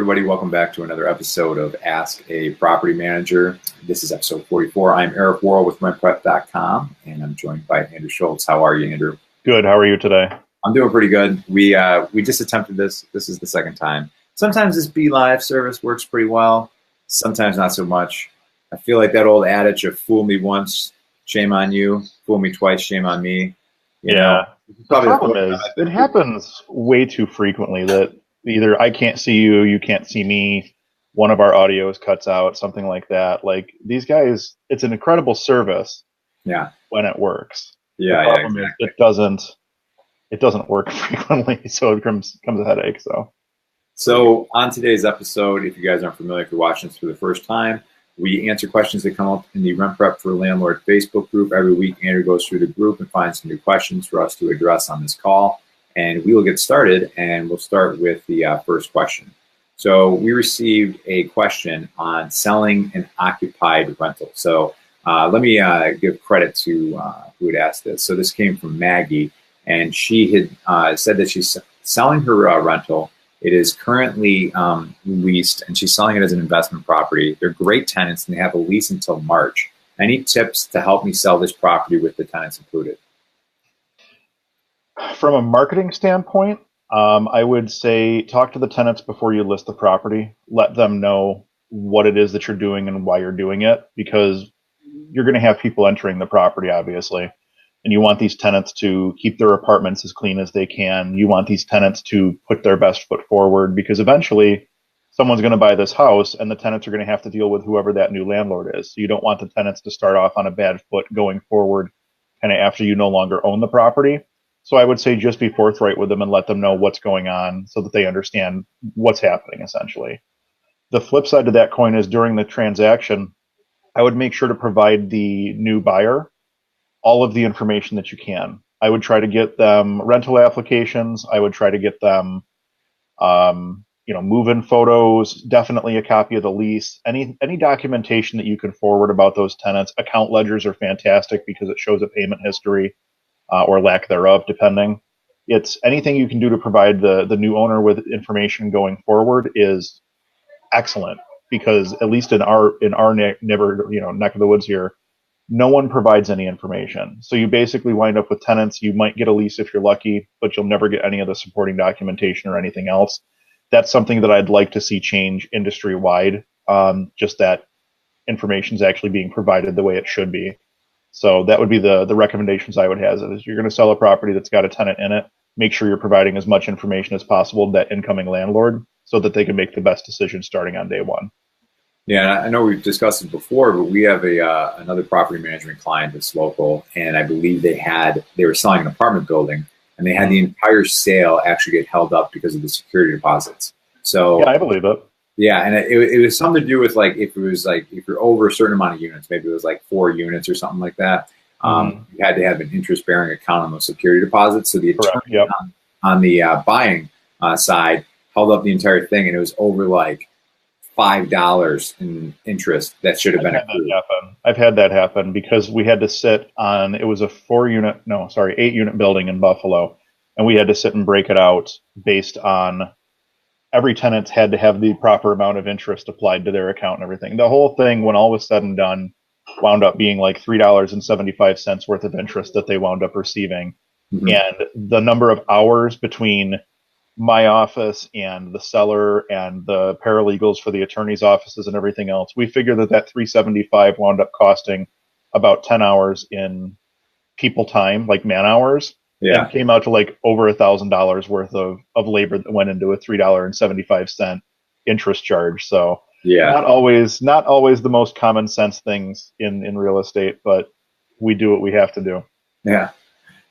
Everybody, welcome back to another episode of Ask a Property Manager. This is episode 44. I'm Eric Worrell with rentprep.com, and I'm joined by Andrew Schultz. How are you, Andrew? Good. How are you today? I'm doing pretty good. We just attempted this. This is the second time. Sometimes this Be Live service works pretty well. Sometimes not so much. I feel like that old adage of fool me once, shame on you. Fool me twice, shame on me. The problem is it happens way too frequently that either I can't see you, you can't see me, one of our audios cuts out, something like that. Like these guys, it's an incredible service. Yeah. When it works. Yeah, the problem is it doesn't work frequently, so it comes a headache. So on today's episode, if you guys aren't familiar, if you're watching this for the first time, we answer questions that come up in the Rent Prep for Landlord Facebook group. Every week, Andrew goes through the group and finds some new questions for us to address on this call. And we will get started, and we'll start with the first question. So we received a question on selling an occupied rental. So let me give credit to who had asked this. So this came from Maggie, and she had said that she's selling her rental. It is currently leased, and she's selling it as an investment property. They're great tenants, and they have a lease until March. Any tips to help me sell this property with the tenants included? From a marketing standpoint, I would say talk to the tenants before you list the property. Let them know what it is that you're doing and why you're doing it, because you're going to have people entering the property, obviously. And you want these tenants to keep their apartments as clean as they can. You want these tenants to put their best foot forward, because eventually someone's going to buy this house and the tenants are going to have to deal with whoever that new landlord is. So you don't want the tenants to start off on a bad foot going forward kind of after you no longer own the property. So I would say just be forthright with them and let them know what's going on so that they understand what's happening, essentially. The flip side to that coin is during the transaction, I would make sure to provide the new buyer all of the information that you can. I would try to get them rental applications. I would try to get them, move-in photos, definitely a copy of the lease, any documentation that you can forward about those tenants. Account ledgers are fantastic because it shows a payment history or lack thereof, depending. It's anything you can do to provide the new owner with information going forward is excellent, because at least in our neck of the woods here, no one provides any information. So you basically wind up with tenants. You might get a lease if you're lucky, but you'll never get any of the supporting documentation or anything else. That's something that I'd like to see change industry-wide, just that information is actually being provided the way it should be. So that would be the recommendations I would have. Is you're going to sell a property that's got a tenant in it, make sure you're providing as much information as possible to that incoming landlord so that they can make the best decision starting on day one. Yeah, I know we've discussed it before, but we have another property management client that's local, and I believe they were selling an apartment building, and they had the entire sale actually get held up because of the security deposits. So yeah, I believe it. Yeah, and it was something to do with if you're over a certain amount of units, maybe it was like 4 units or something like that. You had to have an interest-bearing account on those security deposits. So the attorney on the buying side held up the entire thing, and it was over like $5 in interest that should have been accrued. I've had that happen because we had to sit on, it was a 8-unit building in Buffalo, and we had to sit and break it out based on every tenant had to have the proper amount of interest applied to their account and everything. The whole thing, when all was said and done, wound up being like $3.75 worth of interest that they wound up receiving. Mm-hmm. And the number of hours between my office and the seller and the paralegals for the attorney's offices and everything else, we figured that $3.75 wound up costing about 10 hours in people time, like man hours. Yeah, and came out to like over $1,000 worth of labor that went into a $3.75 interest charge. So yeah, not always the most common sense things in real estate, but we do what we have to do. Yeah.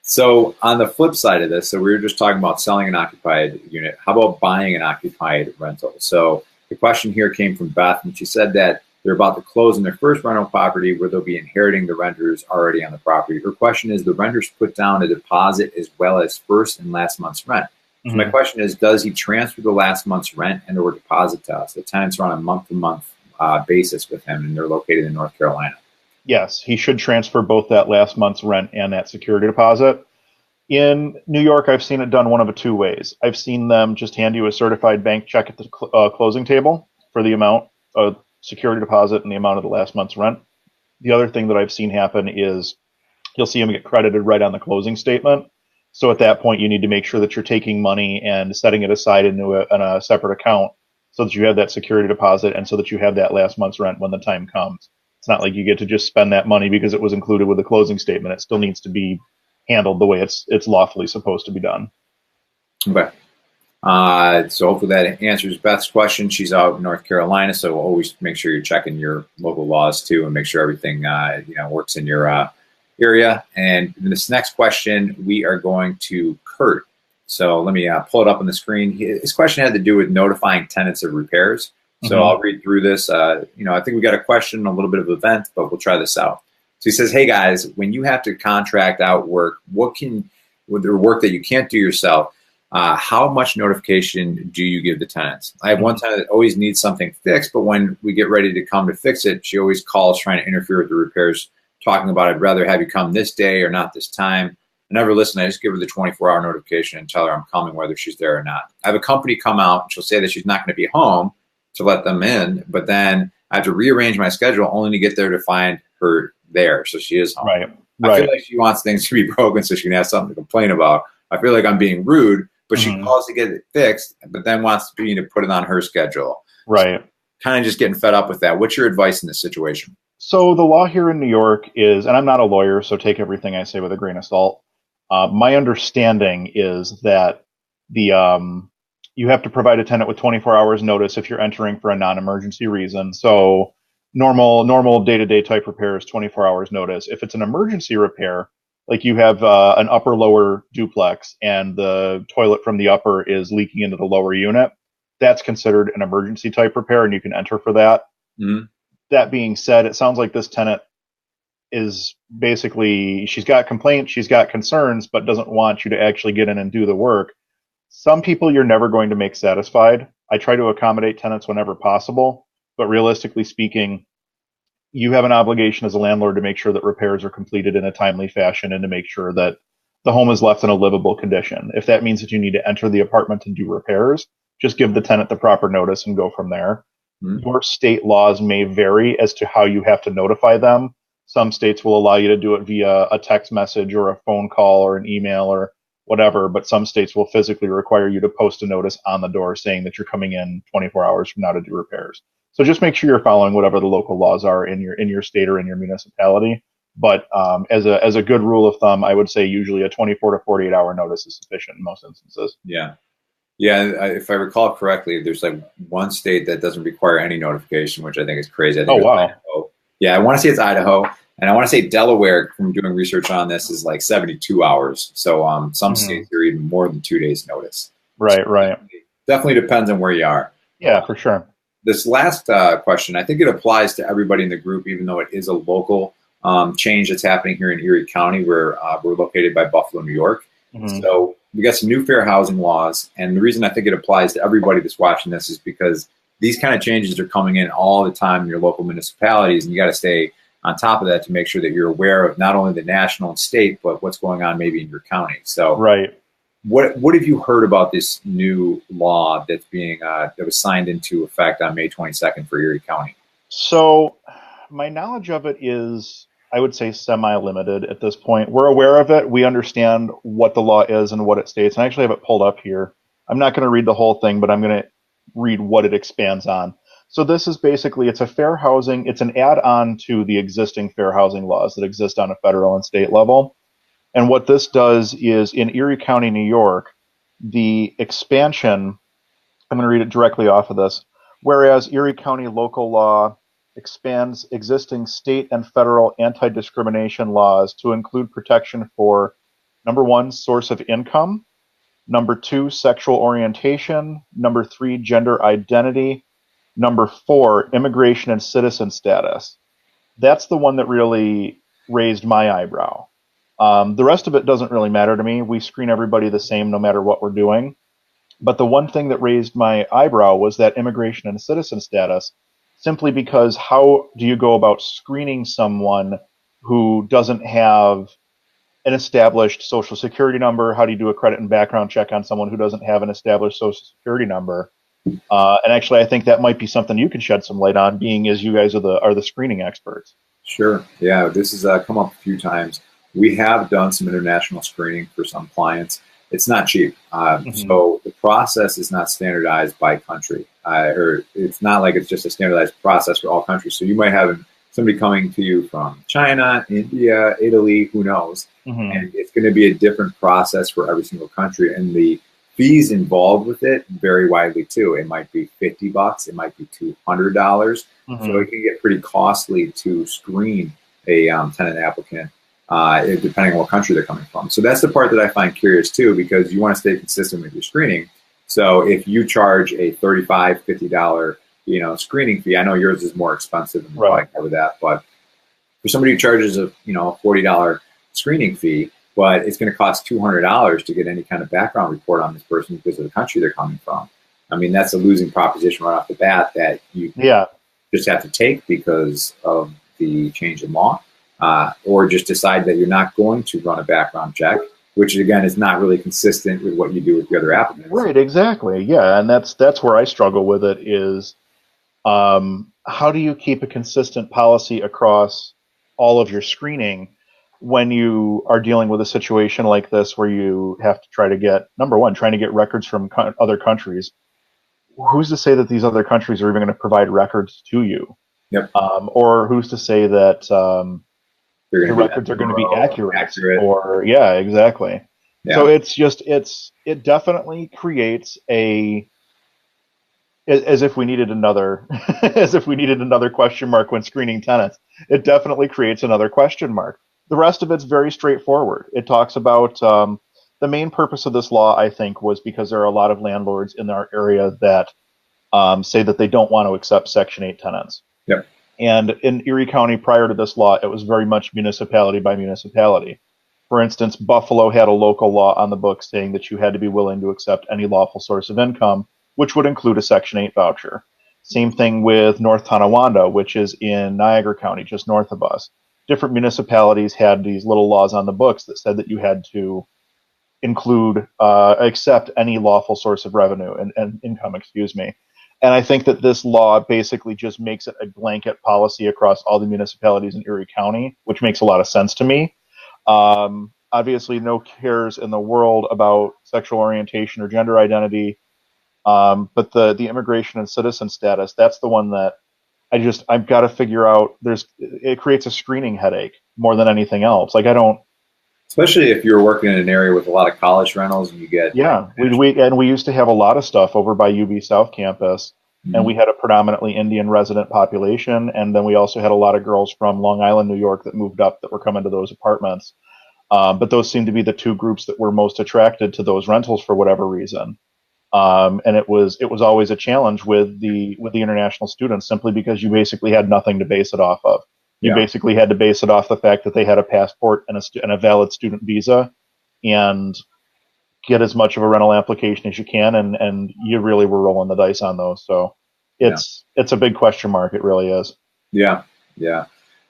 So on the flip side of this, so we were just talking about selling an occupied unit. How about buying an occupied rental? So the question here came from Beth, and she said that they're about to close on their first rental property where they'll be inheriting the renters already on the property. Her question is, the renters put down a deposit as well as first and last month's rent. Mm-hmm. So my question is, does he transfer the last month's rent and or deposit to us? The tenants are on a month-to-month basis with him, and they're located in North Carolina. Yes, he should transfer both that last month's rent and that security deposit. In New York, I've seen it done one of two ways. I've seen them just hand you a certified bank check at the closing table for the amount of security deposit and the amount of the last month's rent. The other thing that I've seen happen is you'll see them get credited right on the closing statement. So at that point, you need to make sure that you're taking money and setting it aside in a separate account so that you have that security deposit and so that you have that last month's rent when the time comes. It's not like you get to just spend that money because it was included with the closing statement. It still needs to be handled the way it's lawfully supposed to be done. Okay. So hopefully that answers Beth's question. She's out in North Carolina, so we'll always make sure you're checking your local laws too, and make sure everything works in your area. And this next question, we are going to Kurt. So let me pull it up on the screen. His question had to do with notifying tenants of repairs. So I'll read through this. I think we got a question, a little bit of event, but we'll try this out. So he says, hey guys, when you have to contract out work, with the work that you can't do yourself, how much notification do you give the tenants? I have one tenant that always needs something fixed, but when we get ready to come to fix it, she always calls trying to interfere with the repairs, talking about I'd rather have you come this day or not this time. I never listen. I just give her the 24-hour notification and tell her I'm coming whether she's there or not. I have a company come out and she'll say that she's not going to be home to let them in, but then I have to rearrange my schedule only to get there to find her there. So she is home. Right. I feel like she wants things to be broken so she can have something to complain about. I feel like I'm being rude, but she calls to get it fixed, but then wants me to put it on her schedule. Right. So kind of just getting fed up with that. What's your advice in this situation? So the law here in New York is, and I'm not a lawyer, so take everything I say with a grain of salt. My understanding is that you have to provide a tenant with 24 hours notice if you're entering for a non-emergency reason. So normal day-to-day type repairs, 24 hours notice. If it's an emergency repair, like you have an upper-lower duplex and the toilet from the upper is leaking into the lower unit, that's considered an emergency type repair and you can enter for that. Mm-hmm. That being said, it sounds like this tenant is basically, she's got complaints, she's got concerns, but doesn't want you to actually get in and do the work. Some people you're never going to make satisfied. I try to accommodate tenants whenever possible, but realistically speaking, you have an obligation as a landlord to make sure that repairs are completed in a timely fashion and to make sure that the home is left in a livable condition. If that means that you need to enter the apartment and do repairs, just give the tenant the proper notice and go from there. Mm-hmm. Your state laws may vary as to how you have to notify them. Some states will allow you to do it via a text message or a phone call or an email or whatever, but some states will physically require you to post a notice on the door saying that you're coming in 24 hours from now to do repairs. So just make sure you're following whatever the local laws are in your state or in your municipality. But as a good rule of thumb, I would say usually a 24 to 48 hour notice is sufficient in most instances. Yeah. If I recall correctly, there's like one state that doesn't require any notification, which I think is crazy. I think wow. Idaho. Yeah, I want to say it's Idaho. And I want to say Delaware, from doing research on this, is like 72 hours. So some states are even more than 2 days notice. Right, so right. Definitely depends on where you are. Yeah, for sure. This last question, I think it applies to everybody in the group, even though it is a local change that's happening here in Erie County, where we're located by Buffalo, New York. Mm-hmm. So we got some new fair housing laws. And the reason I think it applies to everybody that's watching this is because these kind of changes are coming in all the time in your local municipalities, and you got to stay on top of that to make sure that you're aware of not only the national and state, but what's going on maybe in your county. So right. What have you heard about this new law that's being that was signed into effect on May 22nd for Erie County? So my knowledge of it is, I would say, semi-limited at this point. We're aware of it. We understand what the law is and what it states. And I actually have it pulled up here. I'm not going to read the whole thing, but I'm going to read what it expands on. So this is basically, it's an add-on to the existing fair housing laws that exist on a federal and state level. And what this does is, in Erie County, New York, the expansion, I'm going to read it directly off of this, whereas Erie County local law expands existing state and federal anti-discrimination laws to include protection for, number 1, source of income, number 2, sexual orientation, number 3, gender identity, number 4, immigration and citizen status. That's the one that really raised my eyebrow. The rest of it doesn't really matter to me. We screen everybody the same no matter what we're doing. But the one thing that raised my eyebrow was that immigration and citizen status, simply because how do you go about screening someone who doesn't have an established social security number? How do you do a credit and background check on someone who doesn't have an established social security number? And actually, I think that might be something you can shed some light on, being as you guys are the screening experts. Sure. Yeah, this has come up a few times. We have done some international screening for some clients. It's not cheap. So the process is not standardized by country, or it's not like it's just a standardized process for all countries. So you might have somebody coming to you from China, India, Italy, who knows, and it's going to be a different process for every single country. And the fees involved with it vary widely too. It might be $50, it might be $200. So it can get pretty costly to screen a tenant applicant, depending on what country they're coming from. So that's the part that I find curious too, because you want to stay consistent with your screening. So if you charge a $35, $50, screening fee, I know yours is more expensive, and we'll probably cover that. But for somebody who charges a $40 screening fee, but it's going to cost $200 to get any kind of background report on this person because of the country they're coming from. I mean, that's a losing proposition right off the bat that you just have to take because of the change in law, or just decide that you're not going to run a background check, which again is not really consistent with what you do with the other applicants. Right, exactly. Yeah, and that's where I struggle with it is how do you keep a consistent policy across all of your screening when you are dealing with a situation like this where you have to try to get, number one, trying to get records from other countries. Who's to say that these other countries are even going to provide records to you? Yep. Or who's to say that the records are going to be accurate? Or exactly. Yeah. So it definitely creates as if we needed another question mark when screening tenants. It definitely creates another question mark. The rest of it's very straightforward. It talks about the main purpose of this law, I think, was because there are a lot of landlords in our area that say that they don't want to accept Section 8 tenants. Yep. And in Erie County, prior to this law, it was very much municipality by municipality. For instance, Buffalo had a local law on the books saying that you had to be willing to accept any lawful source of income, which would include a Section 8 voucher. Same thing with North Tonawanda, which is in Niagara County, just north of us. Different municipalities had these little laws on the books that said that you had to include, accept any lawful source of revenue and income, And I think that this law basically just makes it a blanket policy across all the municipalities in Erie County, which makes a lot of sense to me. Obviously, no cares in the world about sexual orientation or gender identity. But the immigration and citizen status, that's the one that I've got to figure out. It creates a screening headache more than anything else. Like especially if you're working in an area with a lot of college rentals and you get we used to have a lot of stuff over by UB South campus, and we had a predominantly Indian resident population, and then we also had a lot of girls from Long Island, New York that moved up that were coming to those apartments. But those seemed to be the two groups that were most attracted to those rentals for whatever reason. And it was always a challenge with the international students, simply because you basically had nothing to base it off of. You basically had to base it off the fact that they had a passport and a valid student visa, and get as much of a rental application as you can, and you really were rolling the dice on those. So it's a big question mark. It really is. Yeah.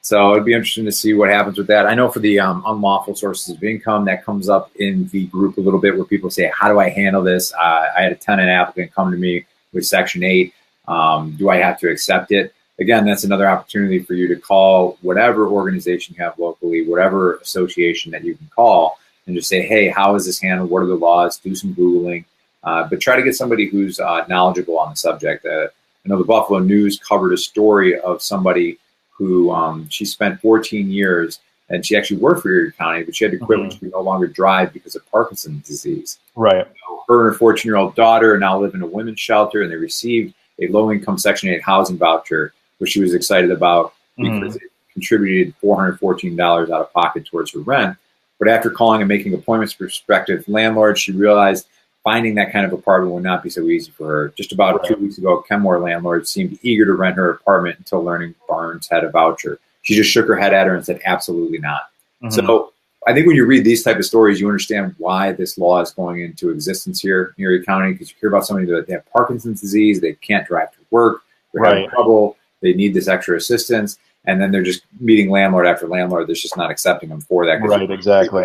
So it'd be interesting to see what happens with that. I know for the unlawful sources of income, that comes up in the group a little bit, where people say, how do I handle this? I had a tenant applicant come to me with Section 8. Do I have to accept it? Again, that's another opportunity for you to call whatever organization you have locally, whatever association that you can call, and just say, hey, how is this handled? What are the laws? Do some Googling. But try to get somebody who's knowledgeable on the subject. I know the Buffalo News covered a story of somebody who she spent 14 years, and she actually worked for Erie County, but she had to quit when she could no longer drive because of Parkinson's disease. Right. So her and her 14-year-old daughter now live in a women's shelter, and they received a low-income Section 8 housing voucher, which she was excited about because it contributed $414 out of pocket towards her rent. But after calling and making appointments with prospective landlords, she realized finding that kind of apartment would not be so easy for her. Just about 2 weeks ago, Kenmore landlords seemed eager to rent her apartment until learning Barnes had a voucher. She just shook her head at her and said, absolutely not. So I think when you read these type of stories, you understand why this law is going into existence here in Erie County, because you hear about somebody that they have Parkinson's disease, they can't drive to work, they're having trouble, they need this extra assistance. and then they're just meeting landlord after landlord that's just not accepting them for that. Right, exactly.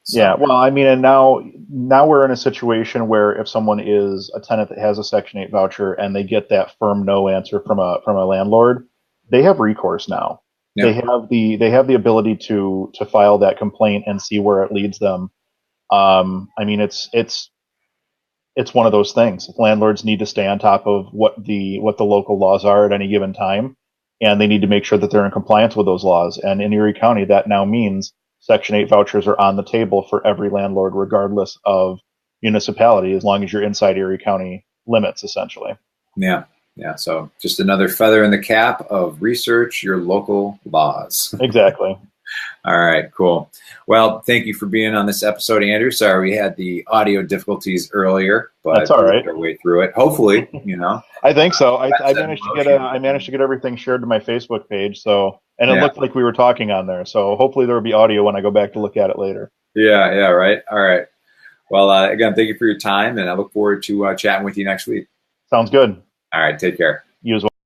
So. Yeah, well, I mean, and now we're in a situation where if someone is a tenant that has a Section 8 voucher and they get that firm no answer from a landlord, they have recourse now. Yeah. They have the ability to file that complaint and see where it leads them. I mean, it's one of those things. Landlords need to stay on top of what the local laws are at any given time, and they need to make sure that they're in compliance with those laws. And in Erie County, that now means Section 8 vouchers are on the table for every landlord, regardless of municipality, as long as you're inside Erie County limits, essentially. Yeah. Yeah. So just another feather in the cap of research your local laws. Exactly. All right, cool. Well, thank you for being on this episode, Andrew. Sorry we had the audio difficulties earlier, but that's all right. We'll our way through it. Hopefully, I think so. I managed to get everything shared to my Facebook page, so and it looked like we were talking on there. So hopefully there will be audio when I go back to look at it later. Yeah, right. All right. Well, again, thank you for your time, and I look forward to chatting with you next week. Sounds good. All right, take care. You as well.